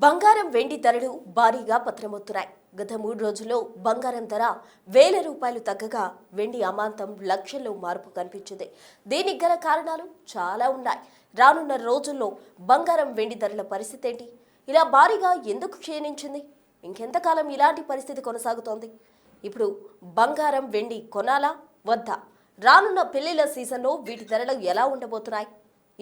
బంగారం వెండి ధరలు భారీగా పతనమవుతున్నాయి. గత 3 రోజుల్లో బంగారం ధర ₹1000 తగ్గగా వెండి అమాంతం లక్షల్లో మార్పు కనిపించింది. దీనికి గల కారణాలు చాలా ఉన్నాయి. రానున్న రోజుల్లో బంగారం వెండి ధరల పరిస్థితి ఏంటి? ఇలా భారీగా ఎందుకు క్షీణించింది? ఇంకెంతకాలం ఇలాంటి పరిస్థితి కొనసాగుతోంది? ఇప్పుడు బంగారం వెండి కొనాలా వద్దా? రానున్న పెళ్లిళ్ల సీజన్లో వీటి ధరలు ఎలా ఉండబోతున్నాయి?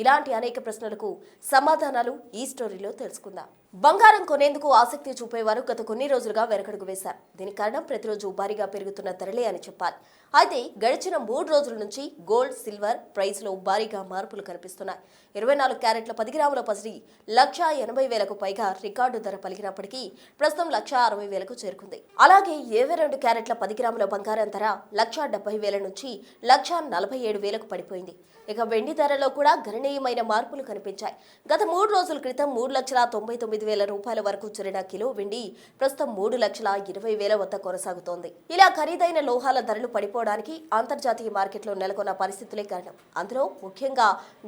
ఇలాంటి అనేక ప్రశ్నలకు సమాధానాలు ఈ స్టోరీలో తెలుసుకుందాం. బంగారం కొనేందుకు ఆసక్తి చూపేవారు గత కొన్ని రోజులుగా వెనకడుగు వేశారు. దీనికి కారణం ప్రతిరోజు భారీగా పెరుగుతున్న ధరలే అని చెప్పాలి. అయితే గడిచిన 3 రోజుల నుంచి గోల్డ్, సిల్వర్ ప్రైస్ లో భారీగా మార్పులు కనిపిస్తున్నాయి. 24 క్యారెట్ల 10 గ్రాముల పసిడి 1,80,000కు పైగా రికార్డు ధర పలికినప్పటికీ ప్రస్తుతం 1,60,000కు చేరుకుంది. అలాగే 22 క్యారెట్ల 10 గ్రాముల బంగారం ధర 1,70,000 నుంచి 1,47,000కు పడిపోయింది. ఇక వెండి ధరలో కూడా గణనీయమైన మార్పులు కనిపించాయి. గత 3 రోజుల క్రితం 3,99,000 వరకు చేరిన కిలో వెండి ప్రస్తుతం 3,20,000 వద్ద కొనసాగుతోంది. ఇలా ఖరీదైన లోహాల ధరలు పడిపోవడానికి అంతర్జాతీయ మార్కెట్లో నెలకొన్న పరిస్థితులే కారణం. అందులో ముఖ్యంగా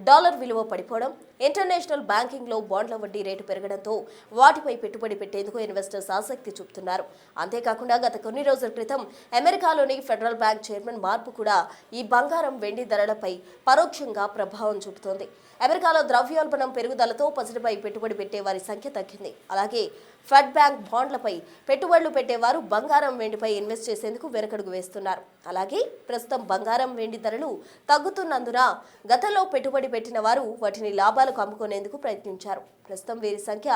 డాలర్ విలువ పడిపోవడం, ఇంటర్నేషనల్ బ్యాంకింగ్ లో బాండ్ల వడ్డీ రేటు పెరగడంతో వాటిపై పెట్టుబడి పెట్టేందుకు ఇన్వెస్టర్స్ ఆసక్తి చూపుతున్నారు. అంతేకాకుండా గత కొన్ని రోజుల క్రితం అమెరికాలోని ఫెడరల్ బ్యాంక్ చైర్మన్ మార్పు కూడా ఈ బంగారం వెండి ధరలపై పరోక్షంగా ప్రభావం చూపుతోంది. అమెరికాలో ద్రవ్యోల్బణం పెరుగుదలతో పసిడిపై పెట్టుబడి పెట్టే వారి సంఖ్య తగ్గింది. అలాగే ఫెడ్ బ్యాంక్ బాండ్లపై పెట్టుబడులు పెట్టేవారు బంగారం వెండిపై ఇన్వెస్ట్ చేసేందుకు వెనకడుగు వేస్తున్నారు. అలాగే ప్రస్తుతం బంగారం వెండి ధరలు తగ్గుతున్నందున గతంలో పెట్టుబడి పెట్టిన వారు వాటిని లాభాలకు అమ్ముకునేందుకు ప్రయత్నించారు. ప్రస్తుతం వీరి సంఖ్య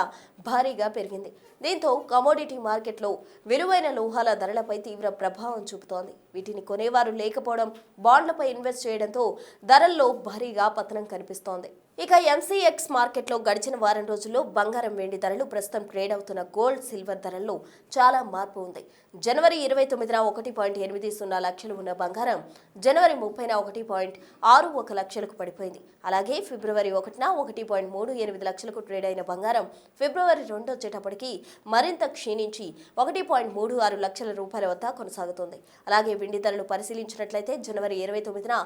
భారీగా పెరిగింది. దీంతో కమోడిటీ మార్కెట్లో విలువైన లోహాల ధరలపై తీవ్ర ప్రభావం చూపుతోంది. వీటిని కొనేవారు లేకపోవడం, బాండ్లపై ఇన్వెస్ట్ చేయడంతో ధరల్లో భారీగా పతనం కనిపిస్తోంది. ఇక ఎంసీఎక్స్ మార్కెట్లో గడిచిన వారం రోజుల్లో బంగారం వెండి ధరలు ప్రస్తుతం ట్రేడ్ అవుతున్న గోల్డ్, సిల్వర్ ధరల్లో చాలా మార్పు ఉంది. జనవరి 29న 1.80 లక్షలు ఉన్న బంగారం జనవరి 30న 1.61 లక్షలకు పడిపోయింది. అలాగే ఫిబ్రవరి 1న 1.38 లక్షలకు ట్రేడ్ అయిన బంగారం ఫిబ్రవరి 2 వచ్చేటప్పటికి మరింత క్షీణించి 1.36 లక్షల రూపాయల వద్ద కొనసాగుతుంది. అలాగే వెండి ధరలు పరిశీలించినట్లయితే జనవరి 29న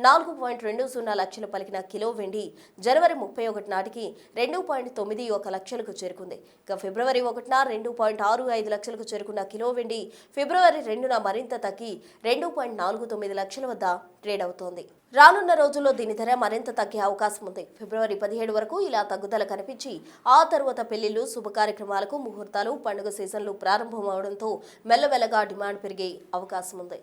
4.20 లక్షలు పలికిన కిలో వెండి జనవరి 31 నాటికి 2.91 లక్షలకు చేరుకుంది. ఇక ఫిబ్రవరి 1న 2.65 లక్షలకు చేరుకున్న కిలో వెండి ఫిబ్రవరి 2న మరింత తగ్గి 2.49 లక్షల వద్ద ట్రేడ్ అవుతోంది. రానున్న రోజుల్లో దీని ధర మరింత తగ్గే అవకాశం ఉంది. ఫిబ్రవరి 17 వరకు ఇలా తగ్గుదల కనిపించి ఆ తర్వాత పెళ్లిళ్లు, శుభ కార్యక్రమాలకు ముహూర్తాలు, పండుగ సీజన్లు ప్రారంభమవడంతో మెల్లమెల్లగా డిమాండ్ పెరిగే అవకాశం ఉంది.